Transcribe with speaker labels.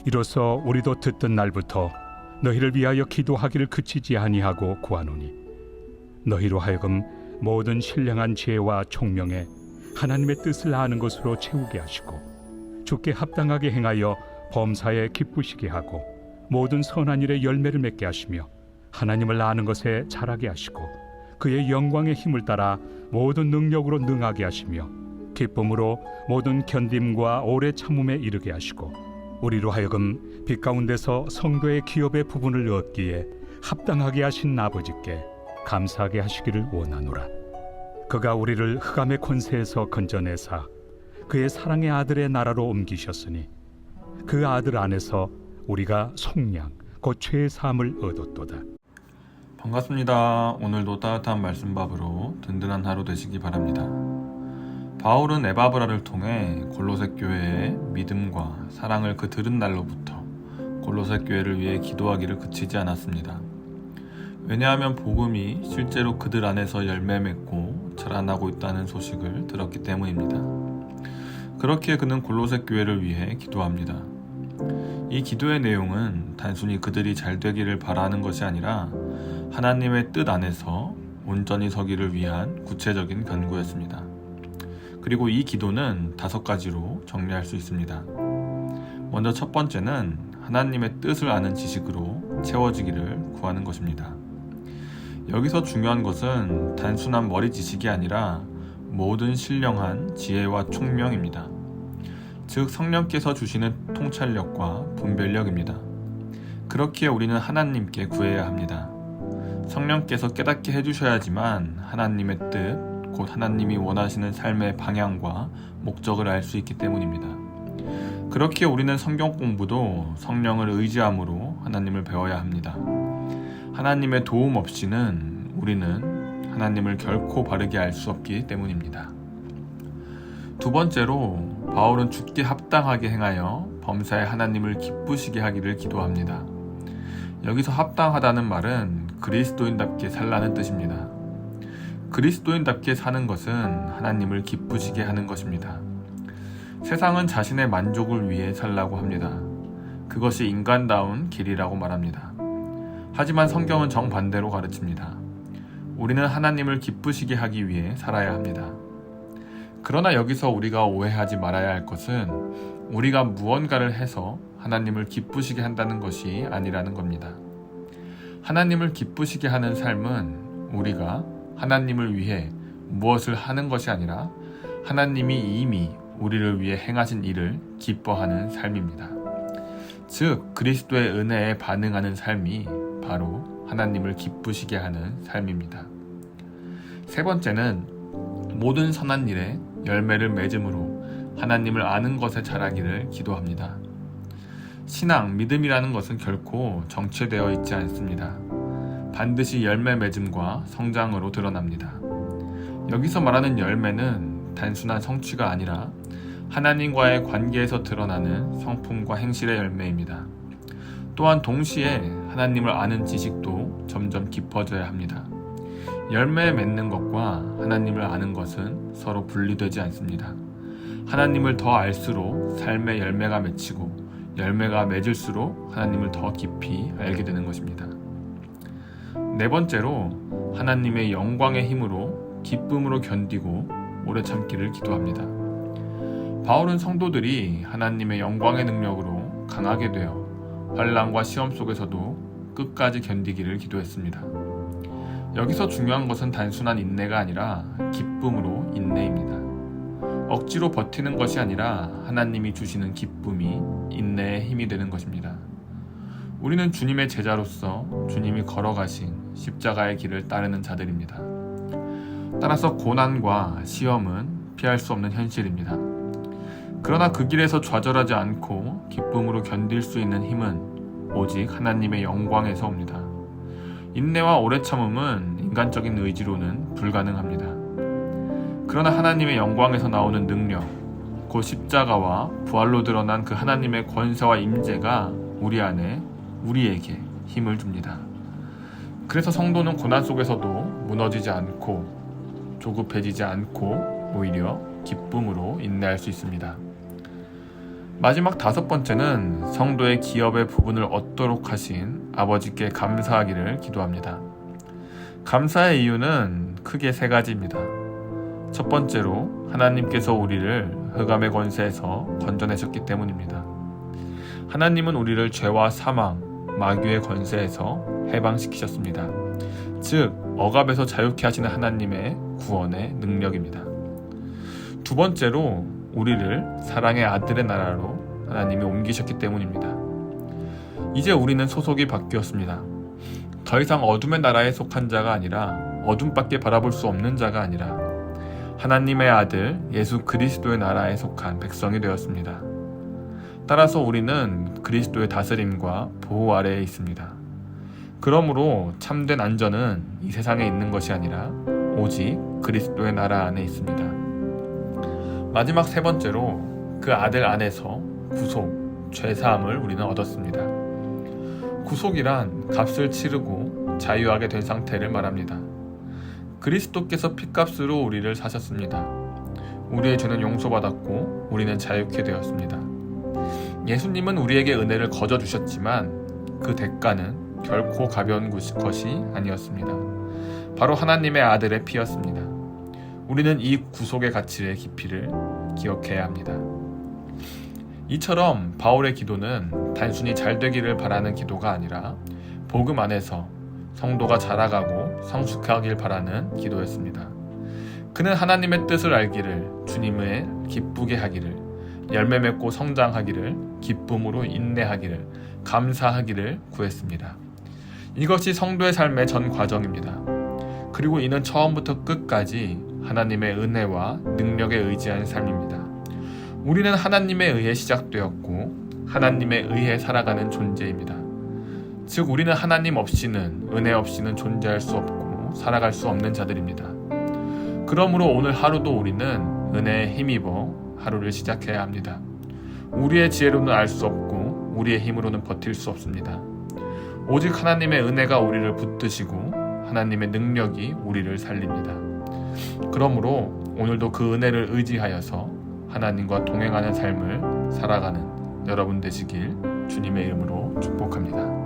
Speaker 1: 이로써 우리도 듣던 날부터 너희를 위하여 기도하기를 그치지 아니하고 구하노니 너희로 하여금 모든 신령한 지혜와 총명에 하나님의 뜻을 아는 것으로 채우게 하시고 주께 합당하게 행하여 범사에 기쁘시게 하고 모든 선한 일에 열매를 맺게 하시며 하나님을 아는 것에 자라게 하시고 그의 영광의 힘을 따라 모든 능력으로 능하게 하시며 기쁨으로 모든 견딤과 오래 참음에 이르게 하시고 우리로 하여금 빛 가운데서 성도의 기업의 부분을 얻기에 합당하게 하신 아버지께 감사하게 하시기를 원하노라. 그가 우리를 흑암의 권세에서 건져내사 그의 사랑의 아들의 나라로 옮기셨으니 그 아들 안에서 우리가 속량 곧 죄의 사함을 얻었도다.
Speaker 2: 반갑습니다. 오늘도 따뜻한 말씀밥으로 든든한 하루 되시기 바랍니다. 바울은 에바브라를 통해 골로새 교회의 믿음과 사랑을 그 들은 날로부터 골로새 교회를 위해 기도하기를 그치지 않았습니다. 왜냐하면 복음이 실제로 그들 안에서 열매 맺고 자라나고 있다는 소식을 들었기 때문입니다. 그렇기에 그는 골로새 교회를 위해 기도합니다. 이 기도의 내용은 단순히 그들이 잘 되기를 바라는 것이 아니라 하나님의 뜻 안에서 온전히 서기를 위한 구체적인 간구였습니다. 그리고 이 기도는 5가지로 정리할 수 있습니다. 먼저 첫 번째는 하나님의 뜻을 아는 지식으로 채워지기를 구하는 것입니다. 여기서 중요한 것은 단순한 머리 지식이 아니라 모든 신령한 지혜와 총명입니다. 즉 성령께서 주시는 통찰력과 분별력입니다. 그렇기에 우리는 하나님께 구해야 합니다. 성령께서 깨닫게 해주셔야지만 하나님의 뜻, 곧 하나님이 원하시는 삶의 방향과 목적을 알 수 있기 때문입니다. 그렇기에 우리는 성경 공부도 성령을 의지함으로 하나님을 배워야 합니다. 하나님의 도움 없이는 우리는 하나님을 결코 바르게 알 수 없기 때문입니다. 두 번째로 바울은 죽게 합당하게 행하여 범사에 하나님을 기쁘시게 하기를 기도합니다. 여기서 합당하다는 말은 그리스도인답게 살라는 뜻입니다. 그리스도인답게 사는 것은 하나님을 기쁘시게 하는 것입니다. 세상은 자신의 만족을 위해 살라고 합니다. 그것이 인간다운 길이라고 말합니다. 하지만 성경은 정반대로 가르칩니다. 우리는 하나님을 기쁘시게 하기 위해 살아야 합니다. 그러나 여기서 우리가 오해하지 말아야 할 것은 우리가 무언가를 해서 하나님을 기쁘시게 한다는 것이 아니라는 겁니다. 하나님을 기쁘시게 하는 삶은 우리가 하나님을 위해 무엇을 하는 것이 아니라 하나님이 이미 우리를 위해 행하신 일을 기뻐하는 삶입니다. 즉 그리스도의 은혜에 반응하는 삶이 바로 하나님을 기쁘시게 하는 삶입니다. 세 번째는 모든 선한 일에 열매를 맺음으로 하나님을 아는 것에 자라기를 기도합니다. 신앙, 믿음이라는 것은 결코 정체되어 있지 않습니다. 반드시 열매 맺음과 성장으로 드러납니다. 여기서 말하는 열매는 단순한 성취가 아니라 하나님과의 관계에서 드러나는 성품과 행실의 열매입니다. 또한 동시에 하나님을 아는 지식도 점점 깊어져야 합니다. 열매 맺는 것과 하나님을 아는 것은 서로 분리되지 않습니다. 하나님을 더 알수록 삶의 열매가 맺히고 열매가 맺을수록 하나님을 더 깊이 알게 되는 것입니다. 네 번째로 하나님의 영광의 힘으로 기쁨으로 견디고 오래 참기를 기도합니다. 바울은 성도들이 하나님의 영광의 능력으로 강하게 되어 환난과 시험 속에서도 끝까지 견디기를 기도했습니다. 여기서 중요한 것은 단순한 인내가 아니라 기쁨으로 인내입니다. 억지로 버티는 것이 아니라 하나님이 주시는 기쁨이 인내의 힘이 되는 것입니다. 우리는 주님의 제자로서 주님이 걸어가신 십자가의 길을 따르는 자들입니다. 따라서 고난과 시험은 피할 수 없는 현실입니다. 그러나 그 길에서 좌절하지 않고 기쁨으로 견딜 수 있는 힘은 오직 하나님의 영광에서 옵니다. 인내와 오래 참음은 인간적인 의지로는 불가능합니다. 그러나 하나님의 영광에서 나오는 능력, 곧 십자가와 부활로 드러난 그 하나님의 권세와 임재가 우리 안에 우리에게 힘을 줍니다. 그래서 성도는 고난 속에서도 무너지지 않고 조급해지지 않고 오히려 기쁨으로 인내할 수 있습니다. 4번째로 하나님의 영광의 힘으로 하나님을 아는 것에 자라기를 기도합니다. 바울은 성도들이 하나님의 영광에서 나오는 능력, 곧 십자가와 부활로 드러난 그 하나님의 권세와 임재가 우리 안에 우리에게 힘을 줍니다. 그래서 성도는 고난 속에서도 무너지지 않고 조급해지지 않고 마지막 5번째는 성도의 기업의 부분을 얻도록 하신 아버지께 감사하기를 기도합니다. 감사의 이유는 크게 3가지입니다. 첫 번째로 하나님께서 우리를 흑암의 권세에서 건져내셨기 때문입니다. 하나님은 우리를 죄와 사망, 마귀의 권세에서 해방시키셨습니다. 즉, 억압에서 자유케 하시는 하나님의 구원의 능력입니다. 두 번째로 우리를 사랑의 아들의 나라로 하나님이 옮기셨기 때문입니다. 이제 우리는 소속이 바뀌었습니다. 더 이상 어둠의 나라에 속한 자가 아니라 어둠밖에 바라볼 수 없는 자가 아니라 하나님의 아들 예수 그리스도의 나라에 속한 백성이 되었습니다. 따라서 우리는 그리스도의 다스림과 보호 아래에 있습니다. 그러므로 참된 안전은 이 세상에 있는 것이 아니라 오직 그리스도의 나라 안에 있습니다. 마지막 3번째로 그 아들 안에서 구속, 죄사함을 우리는 얻었습니다. 구속이란 값을 치르고 자유하게 된 상태를 말합니다. 그리스도께서 핏값으로 우리를 사셨습니다. 우리의 죄는 용서받았고 우리는 자유케 되었습니다. 예수님은 우리에게 은혜를 거저 주셨지만 그 대가는 결코 가벼운 것이 아니었습니다. 바로 하나님의 아들의 피였습니다. 우리는 이 구속의 가치의 깊이를 기억해야 합니다. 이처럼 바울의 기도는 단순히 잘 되기를 바라는 기도가 아니라 복음 안에서 성도가 자라가고 성숙하길 바라는 기도였습니다. 그는 하나님의 뜻을 알기를, 주님을 기쁘게 하기를, 열매 맺고 성장하기를, 기쁨으로 인내하기를, 감사하기를 구했습니다. 이것이 성도의 삶의 전 과정입니다. 그리고 이는 처음부터 끝까지 하나님의 은혜와 능력에 의지한 삶입니다. 우리는 하나님에 의해 시작되었고 하나님에 의해 살아가는 존재입니다. 즉 우리는 하나님 없이는, 은혜 없이는 존재할 수 없고 살아갈 수 없는 자들입니다. 그러므로 오늘 하루도 우리는 은혜에 힘입어 하루를 시작해야 합니다. 우리의 지혜로는 알 수 없고 우리의 힘으로는 버틸 수 없습니다. 오직 하나님의 은혜가 우리를 붙드시고 하나님의 능력이 우리를 살립니다. 그러므로 오늘도 그 은혜를 의지하여서 하나님과 동행하는 삶을 살아가는 여러분 되시길 주님의 이름으로 축복합니다.